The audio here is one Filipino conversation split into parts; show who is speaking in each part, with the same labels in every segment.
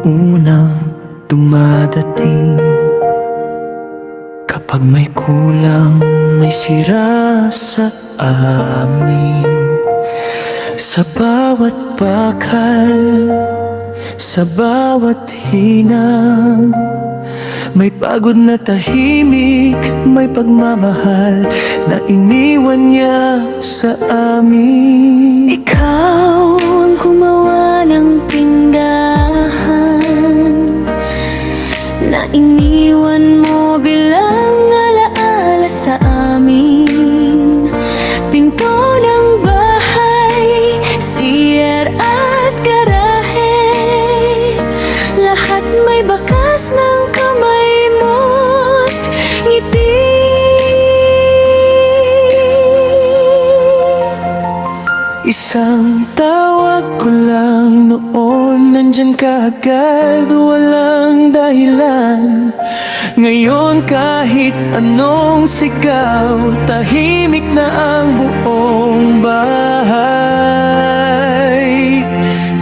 Speaker 1: unang dumadating. Kapag may kulang, may sira sa amin. Sa bawat bakal, sa bawat hinang, may pagod na tahimik, may pagmamahal na iniwan niya sa amin.
Speaker 2: Ikaw ang gumawa ng tindahan na iniwan mo bilang alaala sa amin. Pinto ng bahay, CR at garahe, lahat may bakas ng kamay mo't ngiti.
Speaker 1: Isang tawag ko lang noon, nandyan ka agad, walang dahilan. Ngayon kahit anong sigaw, tahimik na ang buong bahay.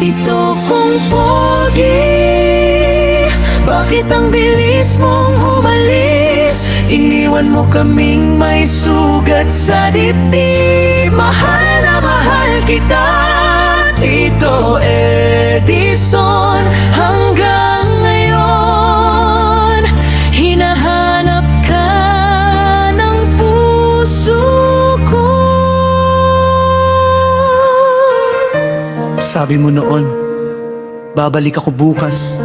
Speaker 2: Tito kong pogi, bakit ang bilis mong umalis?
Speaker 1: Iniwan mo kaming may sugat sa dibdib.
Speaker 2: Mahal na mahal kita,
Speaker 1: Tito Edison.
Speaker 2: hanggang ngayon hinahanap ka ng puso ko.
Speaker 1: Sabi mo noon, babalik ako bukas,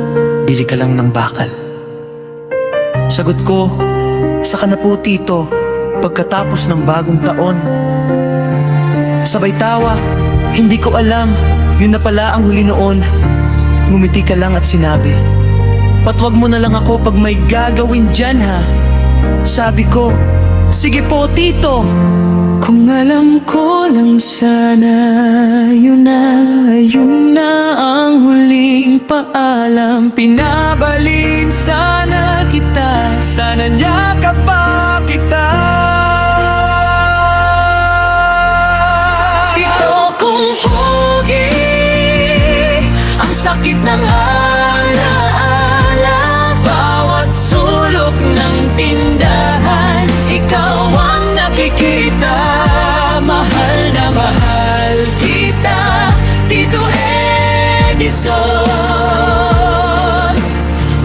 Speaker 1: bili ka lang ng bakal. Sagot ko, saka na po tito, pagkatapos ng bagong taon. Sabay tawa, hindi ko alam, yun na pala ang huli noon. Ngumiti ka lang at sinabi, patwag mo na lang ako pag may gagawin dyan ha. Sabi ko, sige po tito.
Speaker 2: Kung alam ko lang sana, yun na ang huling paalam.
Speaker 1: Pinabalin sana kita, sana niyakap pa kita.
Speaker 2: Tito kong pogi, ang sakit ng alaala, bawat sulok ng tindahan, ikaw ang nakikita. Mahal na mahal kita, Tito Edison.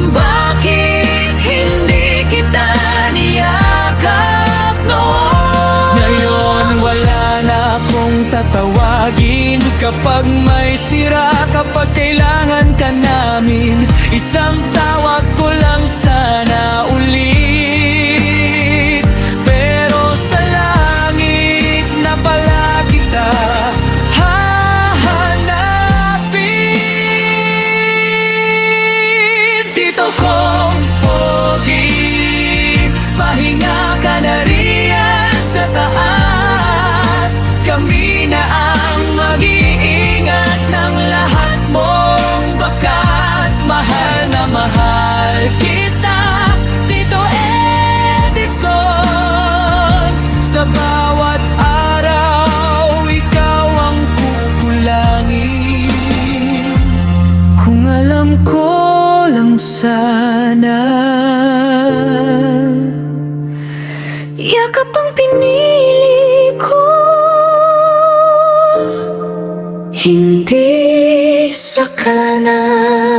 Speaker 2: Bakit hindi kita niyakap noon?
Speaker 1: Ngayon wala na akong tatawagin kapag may sira, kapag kailangan ka namin. Isang tawag ko lang sana ulit, pero sa langit na pala kita hahanapin. Tito kong pogi, pahinga ka na riyan sa taas. Kami na ang mag-iingat ng lahat mong bakas. Mahal na mahal kita, Tito Edison. Sa bawat araw, ikaw ang kukulangin. Kung alam ko lang sana,
Speaker 2: Yakap ang pinili ko, hindi sa kanan.